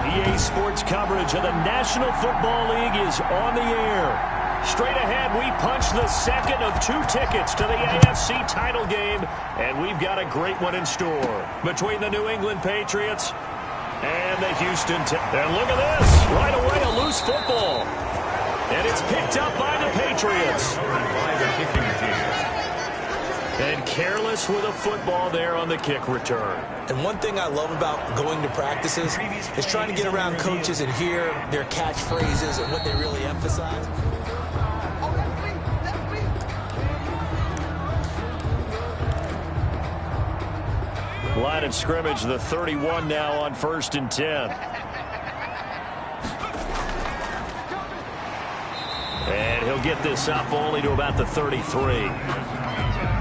EA Sports coverage of the National Football League is on the air. Straight ahead, we punch the second of 2 tickets to the AFC title game, and we've got a great one in store between the New England Patriots and the Houston Texans. And look at this. Right away, a loose football. And it's picked up by the Patriots. And careless with a football there on the kick return. And one thing I love about going to practices is trying to get around coaches and hear their catchphrases and what they really emphasize. Line of scrimmage, the 31 now on 1st and 10. And he'll get this up only to about the 33.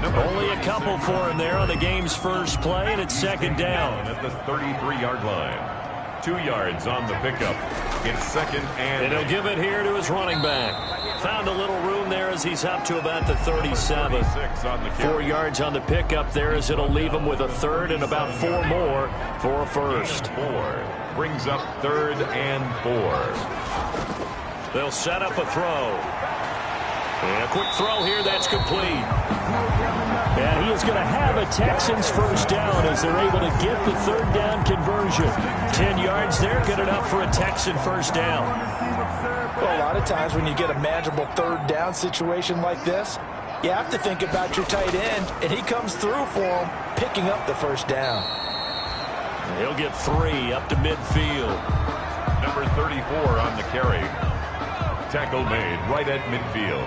Only a couple for him there on the game's first play, and it's 2nd down. At the 33-yard line. 2 yards on the pickup. It's 2nd and he'll give it here to his running back. Found a little room there as he's up to about the 37. 4 yards on the pickup there as it'll leave him with a 3rd and about 4 more for a first. 4 brings up 3rd and 4. They'll set up a throw. And a quick throw here that's complete. And he is going to have a Texans first down as they're able to get the 3rd down conversion. 10 yards there, good enough for a Texan first down. Well, a lot of times when you get a manageable 3rd down situation like this, you have to think about your tight end, and he comes through for him, picking up the first down. And he'll get 3 up to midfield. Number 34 on the carry. Tackle made right at midfield.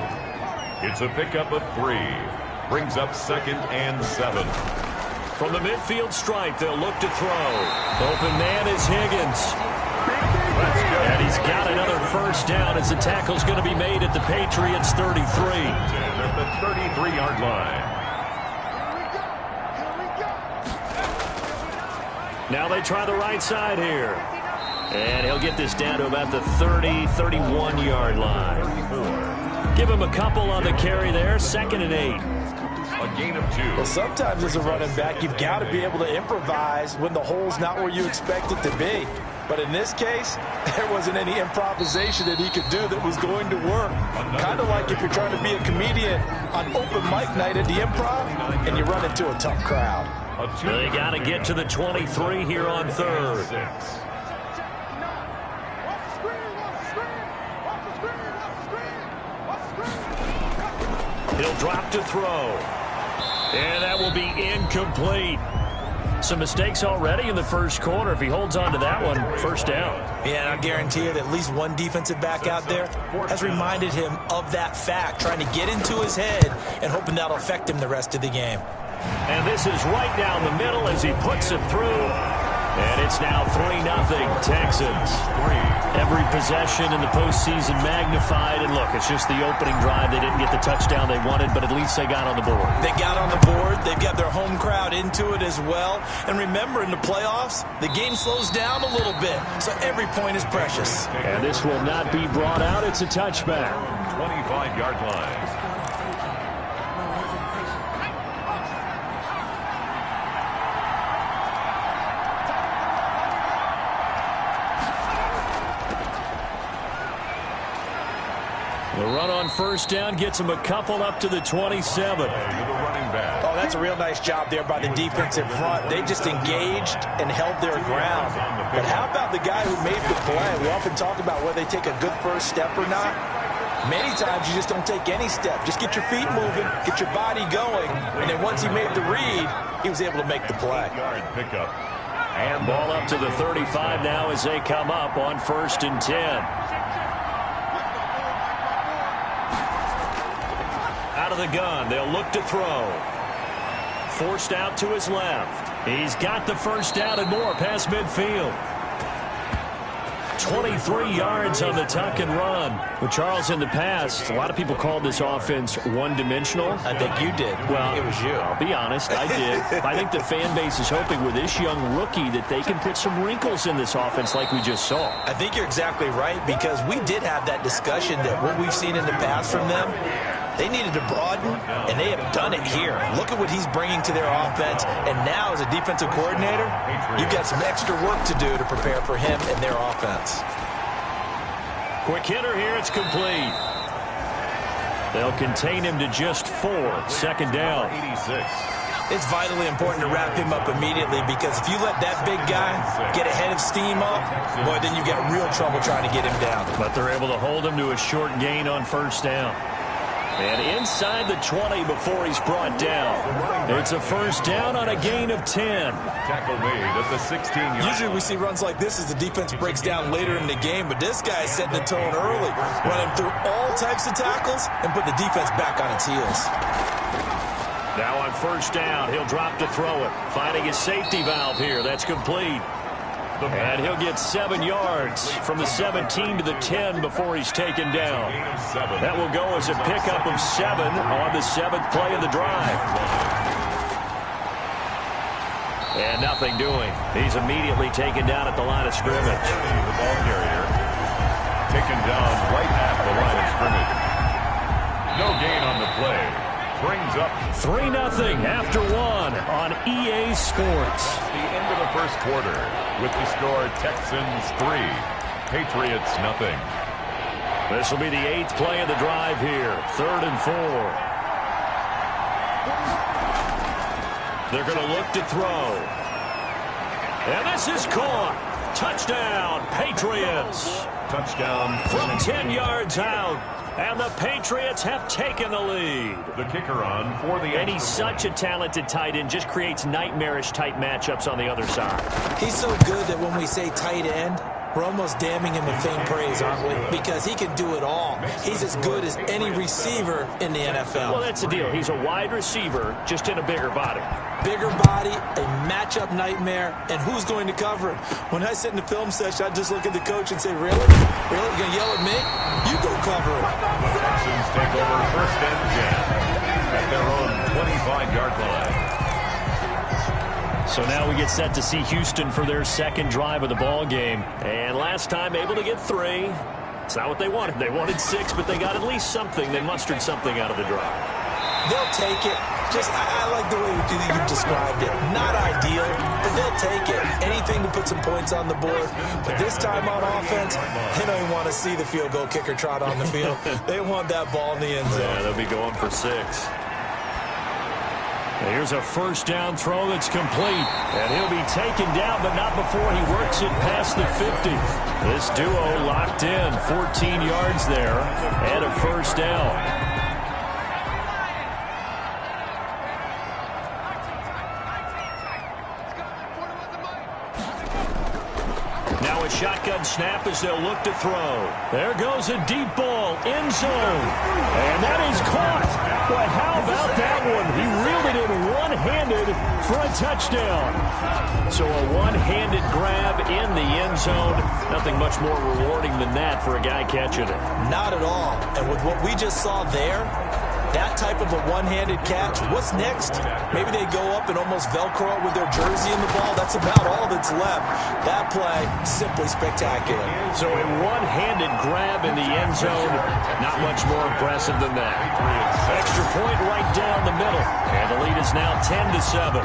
It's a pickup of 3. Brings up 2nd and 7. From the midfield stripe, they'll look to throw. Open man is Higgins. And he's got another first down as the tackle's going to be made at the Patriots 33. At the 33-yard line. Now they try the right side here. And he'll get this down to about the 30, 31-yard line. Give him a couple on the carry there. 2nd and 8. A gain of 2. Well, sometimes as a running back, you've got to be able to improvise when the hole's not where you expect it to be. But in this case, there wasn't any improvisation that he could do that was going to work. Kind of like if you're trying to be a comedian on open mic night at the Improv and you run into a tough crowd. They got to get to the 23 here on 3rd. He'll drop to throw. And that will be incomplete. Some mistakes already in the first quarter. If he holds on to that one, first down. Yeah, and I guarantee you that at least one defensive back out there has reminded him of that fact, trying to get into his head and hoping that'll affect him the rest of the game. And this is right down the middle as he puts it through. And it's now 3-0 Texans. Every possession in the postseason magnified. And look, it's just the opening drive. They didn't get the touchdown they wanted, but at least they got on the board. They got on the board. They've got their home crowd into it as well. And remember, in the playoffs, the game slows down a little bit. So every point is precious. And this will not be brought out. It's a touchback. 25-yard line. The run on first down gets him a couple up to the 27. Oh, that's a real nice job there by the defensive front. They just engaged and held their ground. But how about the guy who made the play? We often talk about whether they take a good first step or not. Many times you just don't take any step. Just get your feet moving, get your body going, and then once he made the read, he was able to make the play. Pickup. And ball up to the 35 now as they come up on 1st and 10. Out of the gun, they'll look to throw. Forced out to his left. He's got the first down and more past midfield. 23 yards on the tuck and run. Well, Charles, in the past, a lot of people called this offense one-dimensional. I think you did. Well, it was you. I'll be honest, I did. I think the fan base is hoping with this young rookie that they can put some wrinkles in this offense like we just saw. I think you're exactly right, because we did have that discussion that what we've seen in the past from them, They needed to broaden, and they have done it here. Look at what he's bringing to their offense. And now, as a defensive coordinator, you've got some extra work to do to prepare for him and their offense. Quick hitter here. It's complete. They'll contain him to just 4. Second down. 86. It's vitally important to wrap him up immediately, because if you let that big guy get a head of steam up, boy, then you've got real trouble trying to get him down. But they're able to hold him to a short gain on first down. And inside the 20 before he's brought down. It's a first down on a gain of 10. Tackle made at the 16-yard. Usually we see runs like this as the defense breaks down later in the game, but this guy is setting the tone early, running through all types of tackles and put the defense back on its heels. Now on first down, he'll drop to throw it. Finding his safety valve here. That's complete. And he'll get 7 yards from the 17 to the 10 before he's taken down. That will go as a pickup of 7 on the 7th play of the drive. And nothing doing. He's immediately taken down at the line of scrimmage. The ball carrier taken down right at the line of scrimmage. No gain on the play. Brings up 3-0 after 1 on EA Sports. the end of the first quarter with the score Texans 3, Patriots nothing. This will be the 8th play of the drive here. 3rd and 4. They're going to look to throw. And this is caught. Touchdown, Patriots. Touchdown From 10 yards out. And the Patriots have taken the lead. The kicker on for the And he's such a talented tight end, just creates nightmarish-type matchups on the other side. He's so good that when we say tight end, we're almost damning him with faint praise, aren't we? Because he can do it all. He's as good as any receiver in the NFL. Well, that's the deal. He's a wide receiver, just in a bigger body. Bigger body, a matchup nightmare, and who's going to cover him? When I sit in the film session, I just look at the coach and say, really? Really? You gonna yell at me? You go cover him. The Texans take over first and 10 at their own 25-yard line. So now we get set to see Houston for their second drive of the ball game. And last time able to get 3. It's not what they wanted. They wanted 6, but they got at least something. They mustered something out of the drive. They'll take it. I like the way you described it. Not ideal, but they'll take it. Anything to put some points on the board. But this time on offense, they don't even want to see the field goal kicker trot on the field. They want that ball in the end zone. Yeah, they'll be going for 6. Here's a first down throw that's complete. And he'll be taken down, but not before he works it past the 50. This duo locked in. 14 yards there and a first down. Now a shotgun snap as they'll look to throw. There goes a deep ball, end zone. And that is caught. But how about that one? He reeled it in one-handed for a touchdown. So a one-handed grab in the end zone. Nothing much more rewarding than that for a guy catching it. Not at all. And with what we just saw there, that type of a one-handed catch, what's next? Maybe they go up and almost Velcro with their jersey in the ball. That's about all that's left. That play, simply spectacular. So a one-handed grab in the end zone, not much more impressive than that. Extra point right down the middle. And the lead is now 10-7.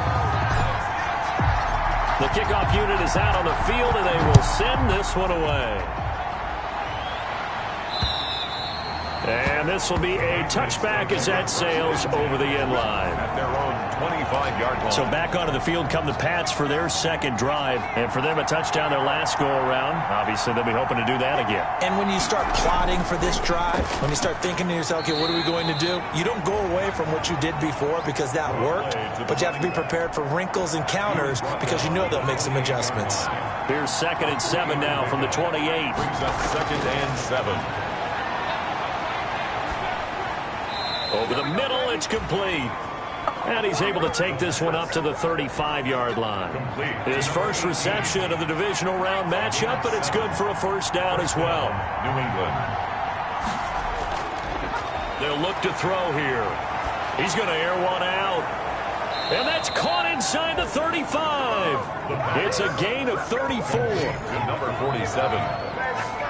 The kickoff unit is out on the field, and they will send this one away. And this will be a touchback as that sails over the end line. At their own 25-yard line. So back onto the field come the Pats for their second drive. And for them, a touchdown their last go-around. Obviously, they'll be hoping to do that again. And when you start plotting for this drive, when you start thinking to yourself, okay, what are we going to do? You don't go away from what you did before because that worked. But you have to be prepared for wrinkles and counters because you know they'll make some adjustments. Here's 2nd and 7 now from the 28. Brings up 2nd and 7. Over the middle, it's complete. And he's able to take this one up to the 35-yard line. His first reception of the divisional round matchup, but it's good for a first down as well. New England. They'll look to throw here. He's going to air one out. And that's caught inside the 35. It's a gain of 34. Number 47.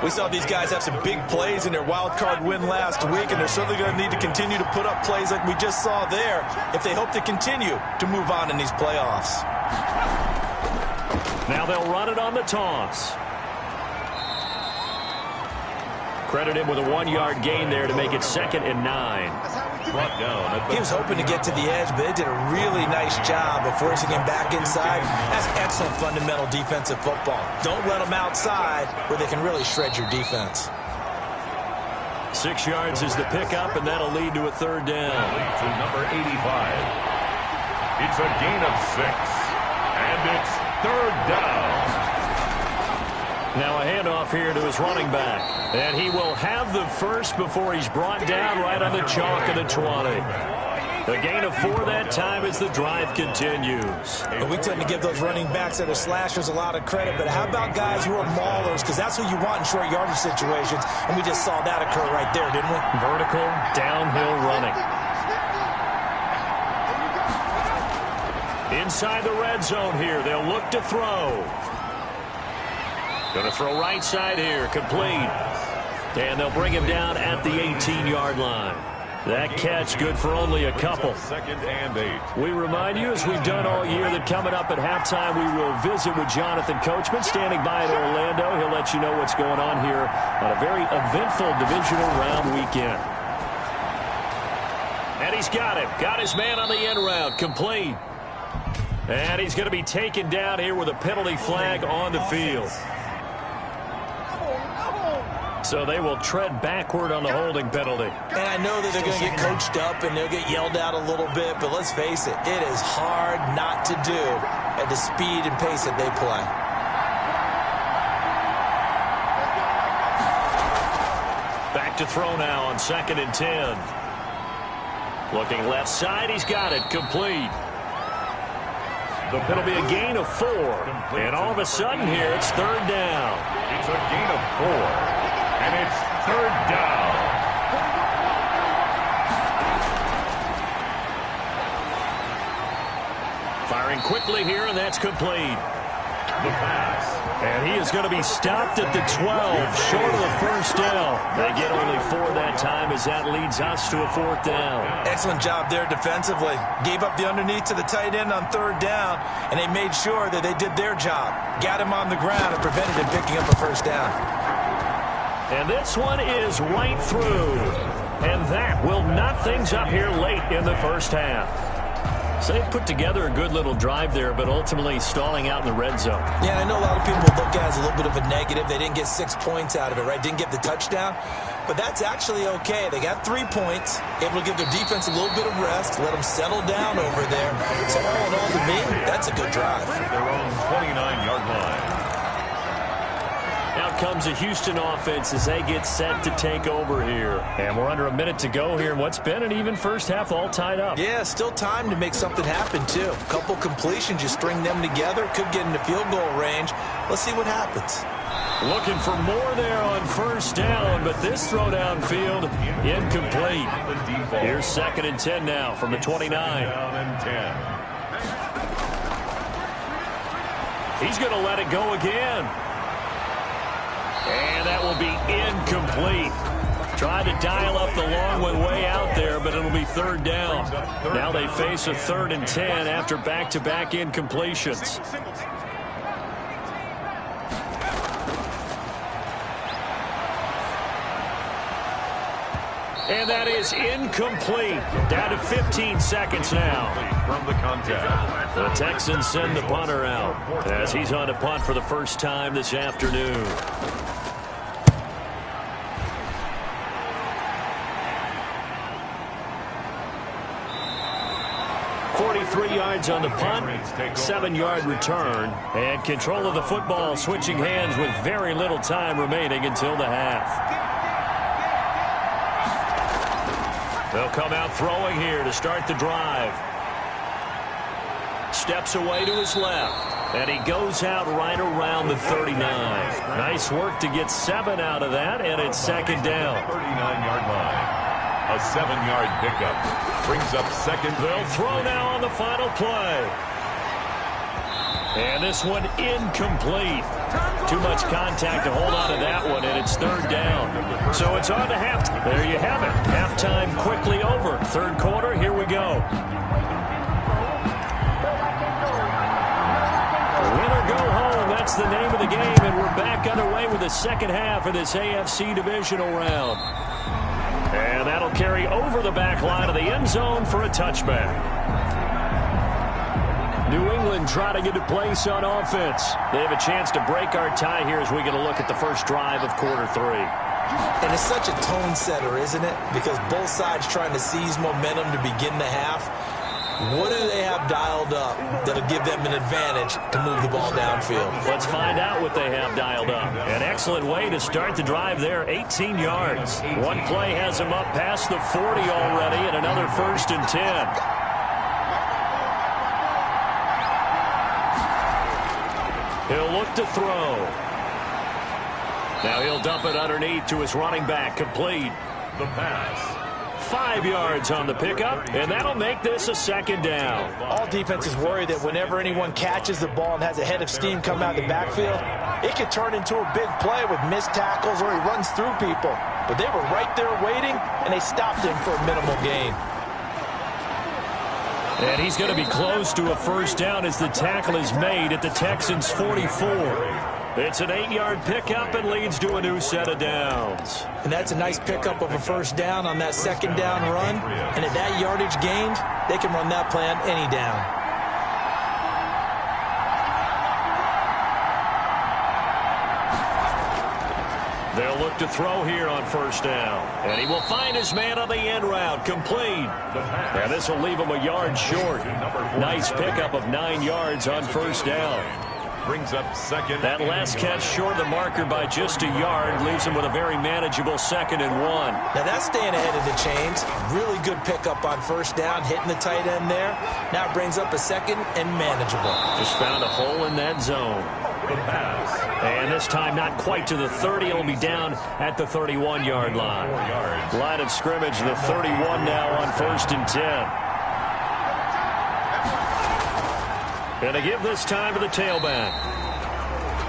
We saw these guys have some big plays in their wild card win last week, and they're certainly going to need to continue to put up plays like we just saw there if they hope to continue to move on in these playoffs. Now they'll run it on the toss. Credit him with a 1-yard gain there to make it 2nd and 9. Brought down. He was hoping to get to the edge, but they did a really nice job of forcing him back inside. That's excellent fundamental defensive football. Don't let them outside where they can really shred your defense. 6 yards is the pickup, and that'll lead to a 3rd down. To number 85. It's a gain of 6, and it's 3rd down. Now a handoff here to his running back. And he will have the first before he's brought down right on the chalk of the 20. A gain of 4 that time as the drive continues. And we tend to give those running backs that are slashers a lot of credit, but how about guys who are maulers? Because that's who you want in short yardage situations, and we just saw that occur right there, didn't we? Vertical, downhill running. Inside the red zone here, they'll look to throw. Going to throw right side here, complete. And they'll bring him down at the 18-yard line. That catch good for only a couple. 2nd and 8. We remind you, as we've done all year, that coming up at halftime, we will visit with Jonathan Coachman, standing by in Orlando. He'll let you know what's going on here on a very eventful divisional round weekend. And he's got him. Got his man on the end route, complete. And he's going to be taken down here with a penalty flag on the field. So they will tread backward on the holding penalty. And I know that they're going to get coached up and they'll get yelled at a little bit, but let's face it, it is hard not to do at the speed and pace that they play. Back to throw now on 2nd and 10. Looking left side, he's got it, complete. It'll be a gain of 4. And all of a sudden here, it's 3rd down. It's a gain of 4. And it's 3rd down. Firing quickly here, and that's complete. The pass. And he is going to be stopped at the 12, short of the 1st down. They get only 4 that time as that leads us to a 4th down. Excellent job there defensively. Gave up the underneath to the tight end on 3rd down, and they made sure that they did their job. Got him on the ground and prevented him picking up a 1st down. And this one is right through. And that will knot things up here late in the 1st half. So they put together a good little drive there, but ultimately stalling out in the red zone. Yeah, I know a lot of people look at it as a little bit of a negative. They didn't get 6 points out of it, right? Didn't get the touchdown. But that's actually okay. They got 3 points, able to give their defense a little bit of rest, let them settle down over there. So all in all, to me, that's a good drive. Their own 29-yard line. Out comes the Houston offense as they get set to take over here. And we're under a minute to go here in what's been an even 1st half, all tied up. Yeah, still time to make something happen, too. A couple completions, you string them together, could get into field goal range. Let's see what happens. Looking for more there on 1st down, but this throw downfield incomplete. Here's 2nd and 10 now from the 29. Down and 10. He's going to let it go again. And that will be incomplete. Tried to dial up the long one way out there, but it'll be 3rd down. Now they face a 3rd and 10 after back-to-back incompletions. And that is incomplete. Down to 15 seconds now. From the contact. The Texans send the punter out as he's on to punt for the first time this afternoon. 43 yards on the punt, 7-yard return, and control of the football switching hands with very little time remaining until the half. They'll come out throwing here to start the drive. Steps away to his left, and he goes out right around the 39. Nice work to get 7 out of that, and it's 2nd down. 39-yard line. A 7-yard pickup. Brings up 2nd. They'll throw now on the final play. And this one incomplete. Too much contact to hold on to that one, and it's third down. So it's on to halftime. There you have it. Halftime quickly over. Third quarter, here we go. Win or go home, that's the name of the game, and we're back underway with the second half of this AFC divisional round. And that'll carry over the back line of the end zone for a touchback. New England trying to get a place on offense. They have a chance to break our tie here as we get a look at the first drive of quarter three. And it's such a tone setter, isn't it? Because both sides trying to seize momentum to begin the half. What do they have dialed up that'll give them an advantage to move the ball downfield? Let's find out what they have dialed up. An excellent way to start the drive there, 18 yards. One play has them up past the 40 already, and another 1st and 10. He'll look to throw. Now he'll dump it underneath to his running back, complete. The pass. 5 yards on the pickup, and that'll make this a second down. All defenses worry that whenever anyone catches the ball and has a head of steam come out of the backfield, it could turn into a big play with missed tackles or he runs through people. But they were right there waiting, and they stopped him for a minimal gain. And he's going to be close to a first down as the tackle is made at the Texans' 44. It's an 8-yard pickup and leads to a new set of downs. And that's a nice pickup of a first down on that second down run. And at that yardage gained, they can run that play on any down. They'll look to throw here on first down. And he will find his man on the end route, complete. And this will leave him a yard short. Nice pickup of 9 yards on first down. Brings up second. That last catch short of the marker by just a yard leaves him with a very manageable 2nd and 1. Now that's staying ahead of the chains. Really good pickup on first down, hitting the tight end there. Now it brings up a 2nd and manageable. Just found a hole in that zone. And this time not quite to the 30. It'll be down at the 31-yard line. Line of scrimmage, the 31 now on 1st and 10. And they give this time to the tailback.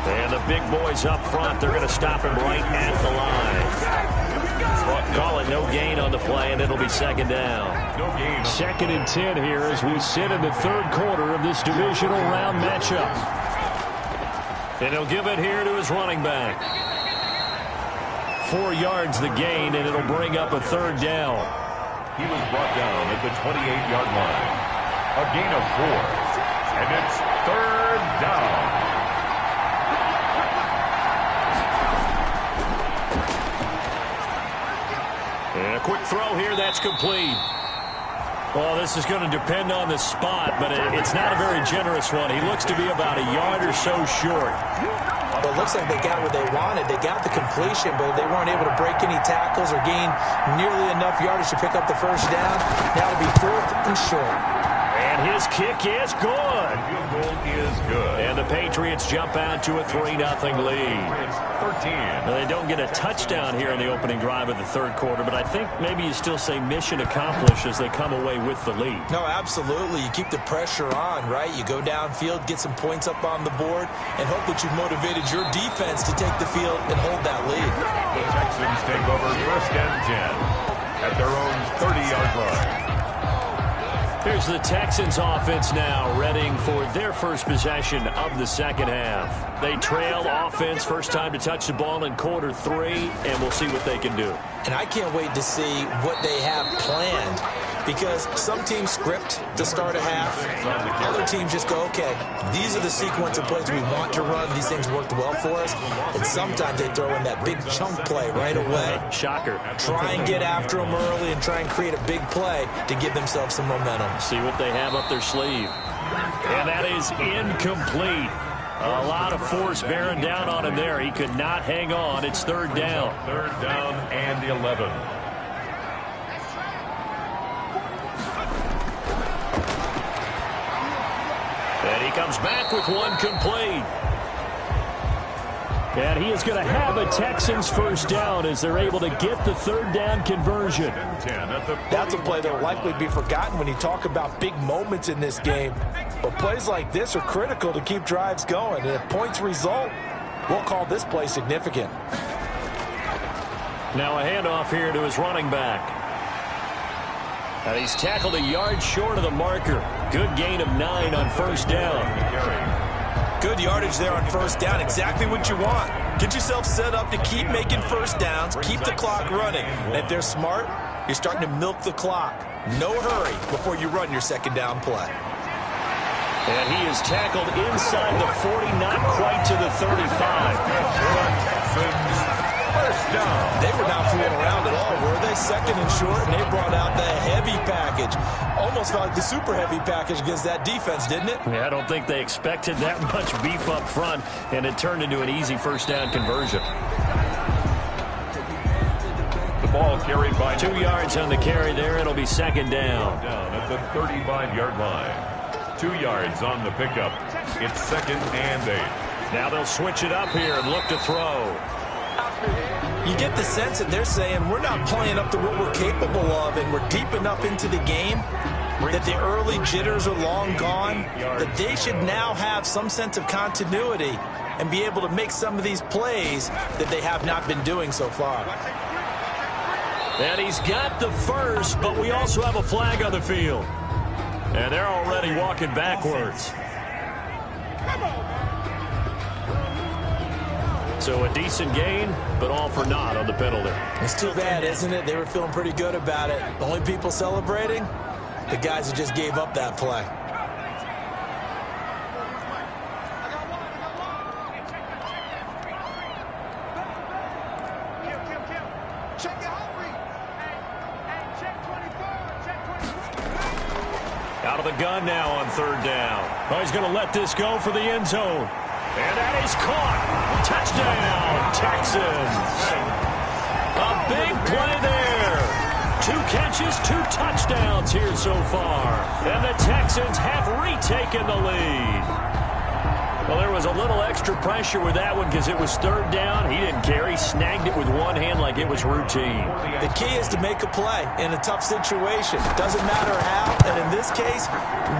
And the big boys up front, they're going to stop him right at the line. Call it no gain on the play, and it'll be second down. 2nd and 10 here as we sit in the third quarter of this divisional round matchup. And he'll give it here to his running back. 4 yards the gain, and it'll bring up a third down. He was brought down at the 28-yard line. A gain of 4. And it's third down. And a quick throw here, that's complete. Well, this is going to depend on the spot, but it's not a very generous one. He looks to be about a yard or so short. Well, it looks like they got what they wanted. They got the completion, but they weren't able to break any tackles or gain nearly enough yardage to pick up the first down. Now it'll be 4th and short. And his kick is good. Field goal is good. And the Patriots jump out to a 3-0 lead. It's 13. Now, they don't get a touchdown here in the opening drive of the third quarter, but I think maybe you still say mission accomplished as they come away with the lead. No, absolutely. You keep the pressure on, right? You go downfield, get some points up on the board, and hope that you've motivated your defense to take the field and hold that lead. The Texans take over 1st and 10 at their own 30-yard line. Here's the Texans offense now, readying for their first possession of the second half. They trail offense, first time to touch the ball in quarter 3, and we'll see what they can do. And I can't wait to see what they have planned, because some teams script to start a half. Other teams just go, okay, these are the sequence of plays we want to run. These things worked well for us. And sometimes they throw in that big chunk play right away. Shocker. Try and get after them early and try and create a big play to give themselves some momentum. See what they have up their sleeve. And that is incomplete. A lot of force bearing down on him there. He could not hang on. It's third down. Third down and 11. And he comes back with one complete. And he is going to have a Texans first down as they're able to get the third down conversion. That's a play that will likely be forgotten when you talk about big moments in this game. But plays like this are critical to keep drives going. And if points result, We'll call this play significant. Now a handoff here to his running back. And he's tackled a yard short of the marker. Good gain of 9 on first down. Good yardage there on first down. Exactly what you want. Get yourself set up to keep making first downs, keep the clock running. And if they're smart, you're starting to milk the clock. No hurry before you run your second down play. And he is tackled inside the 40, not quite to the 35. First down. They were not fooling around at all, were they? Second and short, and they brought out the heavy package. Almost felt like the super heavy package against that defense, didn't it? Yeah, I don't think they expected that much beef up front, and it turned into an easy first down conversion. The ball carried by 2 yards on the carry there. It'll be second down. Down at the 35-yard line. 2 yards on the pickup. It's second and 8. Now they'll switch it up here and look to throw. You get the sense that they're saying we're not playing up to what we're capable of, and we're deep enough into the game that the early jitters are long gone, that they should now have some sense of continuity and be able to make some of these plays that they have not been doing so far. And he's got the first, but we also have a flag on the field. And they're already walking backwards. So a decent gain, but all for naught on the penalty. It's too bad, isn't it? They were feeling pretty good about it. The only people celebrating, the guys who just gave up that play. Out of the gun now on third down. Oh, he's going to let this go for the end zone. And that is caught. Touchdown, Texans. A big play there. 2 catches, 2 touchdowns here so far. And the Texans have retaken the lead. Well, there was a little extra pressure with that one because it was third down. He didn't care. He snagged it with one hand like it was routine. The key is to make a play in a tough situation. Doesn't matter how, and in this case,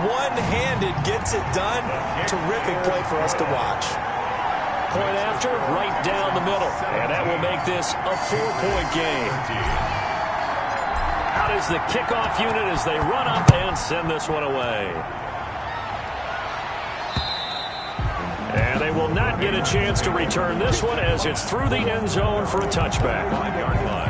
one-handed gets it done. Terrific play for us to watch. Point after, right down the middle. And that will make this a 4-point game. Out is the kickoff unit as they run up and send this one away. And they will not get a chance to return this one as it's through the end zone for a touchback. 5-yard line.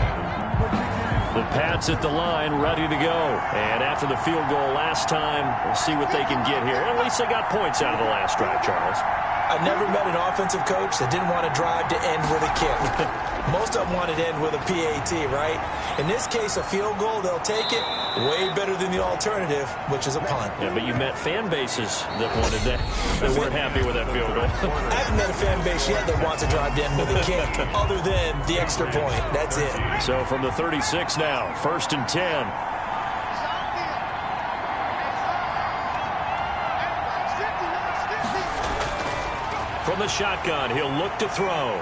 The Pats at the line ready to go. And after the field goal last time, we'll see what they can get here. At least they got points out of the last drive, Charles. I never met an offensive coach that didn't want to drive to end with a kick. Most of them wanted to end with a PAT, right? In this case, a field goal, they'll take it. Way better than the alternative, which is a punt. Yeah, but you met fan bases that wanted that, that weren't happy with that field goal. I haven't met a fan base yet that wants to drive to end with a kick, other than the extra point. That's it. So from the 36 now, 1st and 10. From the shotgun, he'll look to throw.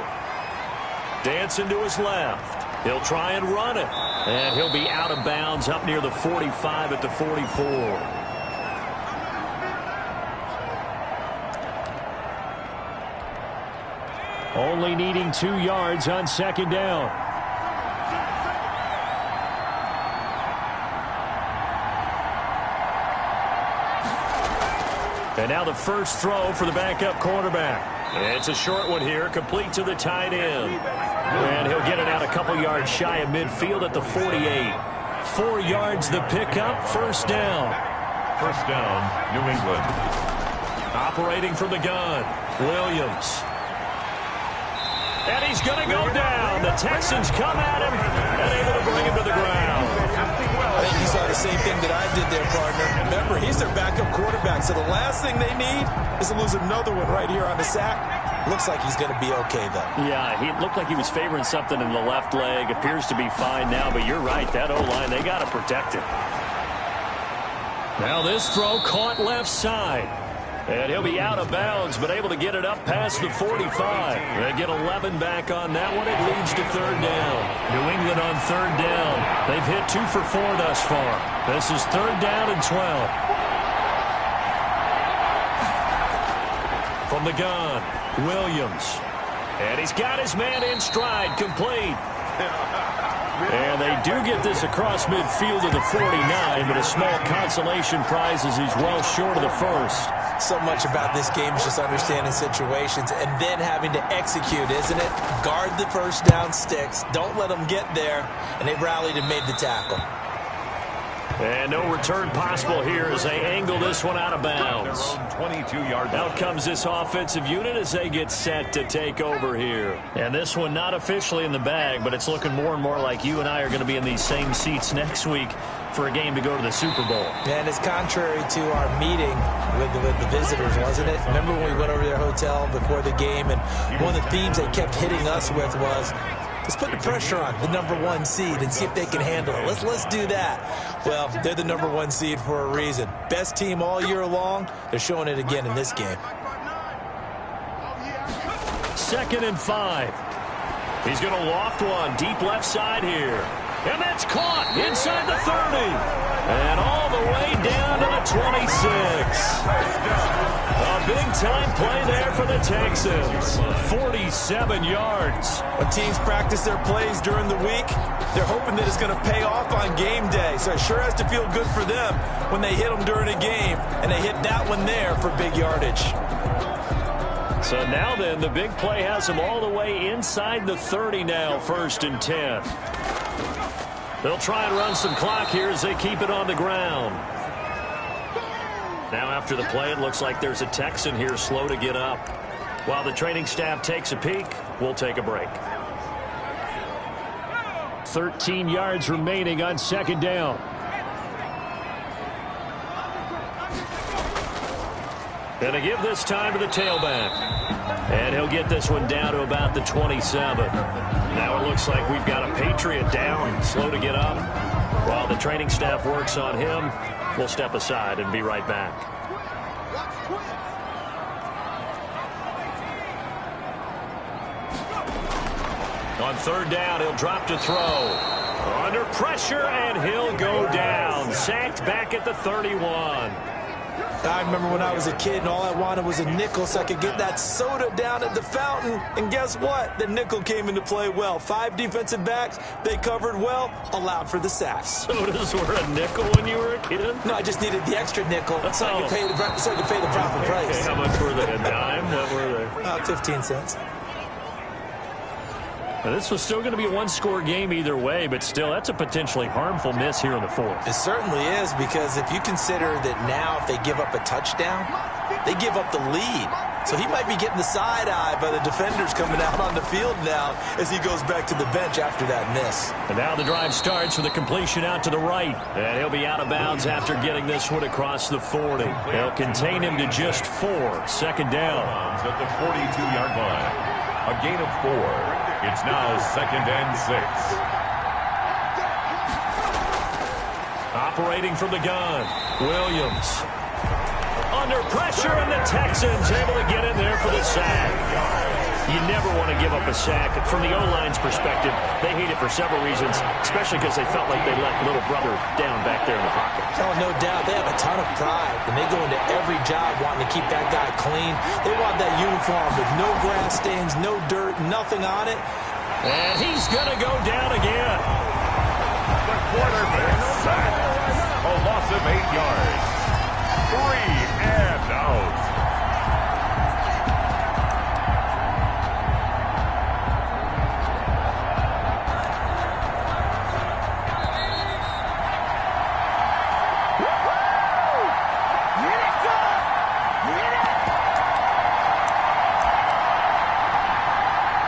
Dancing to his left. He'll try and run it. And he'll be out of bounds up near the 45 at the 44. Only needing 2 yards on second down. And now the first throw for the backup quarterback. It's a short one here, complete to the tight end. And he'll get it out a couple yards shy of midfield at the 48. 4 yards the pickup, first down. First down, New England. Operating from the gun, Williams. And he's going to go down. The Texans come at him and able to bring him to the ground. I think you saw the same thing that I did there, partner. Remember, he's their backup quarterback, so the last thing they need is to lose another one right here on the sack. Looks like he's going to be okay, though. Yeah, he looked like he was favoring something in the left leg. Appears to be fine now, but you're right. That O-line, they got to protect it. Now this throw caught left side. And he'll be out of bounds, but able to get it up past the 45. They get 11 back on that one. It leads to third down. New England on third down. They've hit 2 for 4 thus far. This is third down and 12. From the gun, Williams. And he's got his man in stride, complete. And they do get this across midfield to the 49, but a small consolation prize as he's well short of the first. So much about this game is just understanding situations and then having to execute, isn't it? Guard the first down sticks. Don't let them get there. And they rallied and made the tackle. And no return possible here as they angle this one out of bounds. 22-yard line. Out comes this offensive unit as they get set to take over here. And this one not officially in the bag, but it's looking more and more like you and I are going to be in these same seats next week for a game to go to the Super Bowl. And it's contrary to our meeting with the visitors, wasn't it? Remember when we went over to their hotel before the game, and one of the themes they kept hitting us with was, let's put the pressure on the #1 seed and see if they can handle it. Let's do that. Well, they're the #1 seed for a reason. Best team all year long. They're showing it again in this game. 2nd and 5. He's going to loft one deep left side here. And that's caught inside the 30. And all the way down to the 26. A big-time play there for the Texans. 47 yards. When teams practice their plays during the week, they're hoping that it's going to pay off on game day. So it sure has to feel good for them when they hit them during a game. And they hit that one there for big yardage. So now then, the big play has them all the way inside the 30 now, 1st and 10. They'll try and run some clock here as they keep it on the ground. Now after the play, it looks like there's a Texan here slow to get up. While the training staff takes a peek, we'll take a break. 13 yards remaining on 2nd down. Gonna give this time to the tailback. And he'll get this one down to about the 27. Now it looks like we've got a Patriot down, slow to get up. While the training staff works on him, we'll step aside and be right back. On 3rd down, he'll drop to throw. Under pressure, and he'll go down. Sacked back at the 31. I remember when I was a kid and all I wanted was a nickel so I could get that soda down at the fountain. And guess what? The nickel came into play well. 5 defensive backs, they covered well, allowed for the sacks. Sodas were a nickel when you were a kid? No, I just needed the extra nickel so I could pay the proper price. Okay, how much were they? A dime? What were they? 15 cents. Now, this was still going to be a one-score game either way, but still, that's a potentially harmful miss here in the 4th. It certainly is, because if you consider that now if they give up a touchdown, they give up the lead. So he might be getting the side-eye by the defenders coming out on the field now as he goes back to the bench after that miss. And now the drive starts with a completion out to the right. And he'll be out of bounds after getting this one across the 40. They'll contain him to just 4. 2nd down. At the 42-yard line. A gain of 4. It's now 2nd and 6. Operating from the gun, Williams. Under pressure, and the Texans able to get in there for the sack. You never want to give up a sack. From the O-line's perspective, they hate it for several reasons, especially because they felt like they let little brother down back there in the pocket. Oh, no doubt. They have a ton of pride, and they go into every job wanting to keep that guy clean. They want that uniform with no grass stains, no dirt, nothing on it. And he's going to go down again. The quarterback sacked. A loss of 8 yards. 3 and out.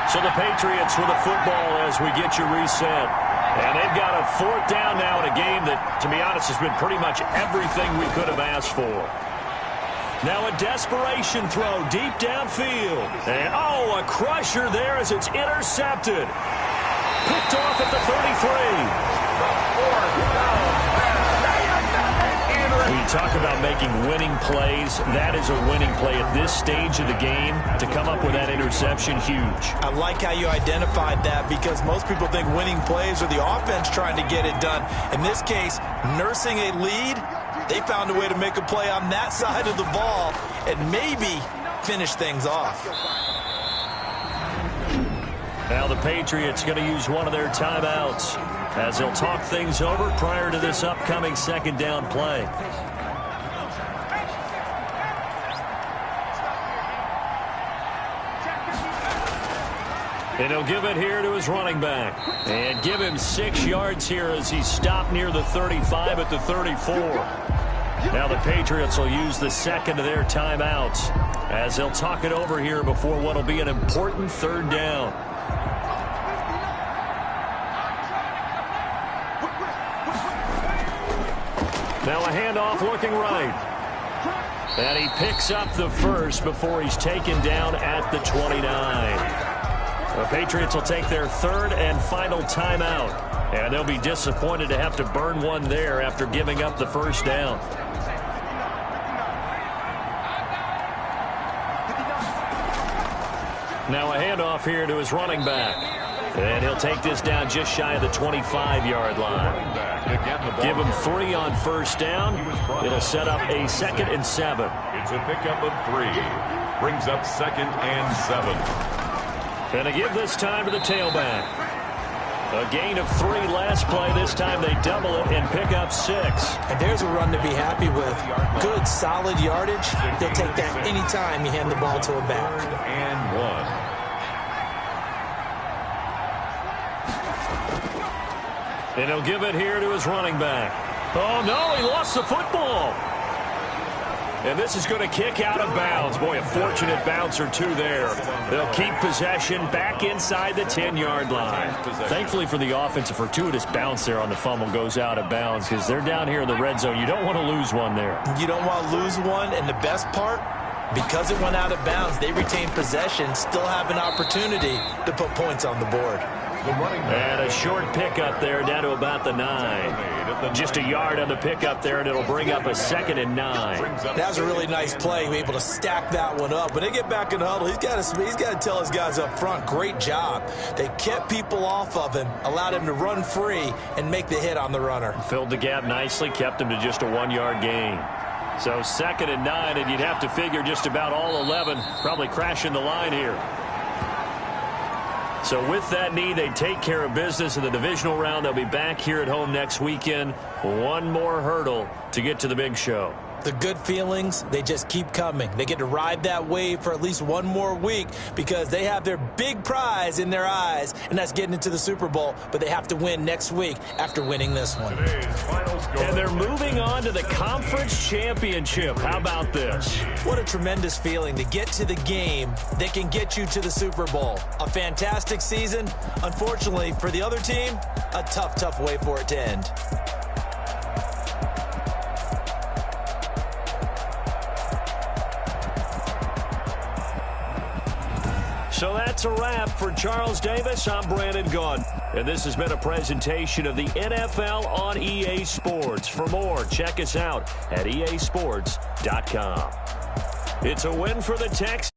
So the Patriots with a football as we get you reset. And they've got a 4th down now in a game that, to be honest, has been pretty much everything we could have asked for. Now a desperation throw deep downfield. And, a crusher there as it's intercepted. Picked off at the 33. When you talk about making winning plays, that is a winning play at this stage of the game. To come up with that interception, huge. I like how you identified that, because most people think winning plays are the offense trying to get it done. In this case, nursing a lead, they found a way to make a play on that side of the ball and maybe finish things off. Now the Patriots going to use one of their timeouts as they'll talk things over prior to this upcoming second down play. And he'll give it here to his running back. And give him 6 yards here as he stopped near the 35 at the 34. Now the Patriots will use the second of their timeouts as they'll talk it over here before what will be an important third down. Now a handoff looking right. And he picks up the first before he's taken down at the 29. The Patriots will take their third and final timeout. And they'll be disappointed to have to burn one there after giving up the first down. Now a handoff here to his running back. And he'll take this down just shy of the 25-yard line. Give him 3 on first down. It'll set up a 2nd and 7. It's a pickup of 3. Brings up 2nd and 7. And to give this time to the tailback. A gain of 3 last play. This time they double it and pick up 6. And there's a run to be happy with. Good, solid yardage. They'll take that anytime you hand the ball to a back. And 1. And he'll give it here to his running back. Oh, no, he lost the football. And this is going to kick out of bounds. Boy, a fortunate bounce or 2 there. They'll keep possession back inside the 10-yard line. Thankfully for the offense, a fortuitous bounce there on the fumble goes out of bounds because they're down here in the red zone. You don't want to lose one there. You don't want to lose one, and the best part, because it went out of bounds, they retain possession, still have an opportunity to put points on the board. And a short pickup there down to about the 9. Just a yard on the pickup there, and it'll bring up a 2nd and 9. That was a really nice play. He was able to stack that one up. When they get back in the huddle, he's got to tell his guys up front, great job. They kept people off of him, allowed him to run free, and make the hit on the runner. Filled the gap nicely, kept him to just a 1-yard gain. So 2nd and 9, and you'd have to figure just about all 11 probably crashing the line here. So with that need, they take care of business in the divisional round. They'll be back here at home next weekend. One more hurdle to get to the big show. The good feelings, they just keep coming. They get to ride that wave for at least one more week because they have their big prize in their eyes, and that's getting into the Super Bowl. But they have to win next week after winning this one. And they're moving on to the conference championship. How about this? What a tremendous feeling to get to the game that can get you to the Super Bowl. A fantastic season. Unfortunately, for the other team, a tough, tough way for it to end. So that's a wrap for Charles Davis. I'm Brandon Gaudin. And this has been a presentation of the NFL on EA Sports. For more, check us out at easports.com. It's a win for the Texans.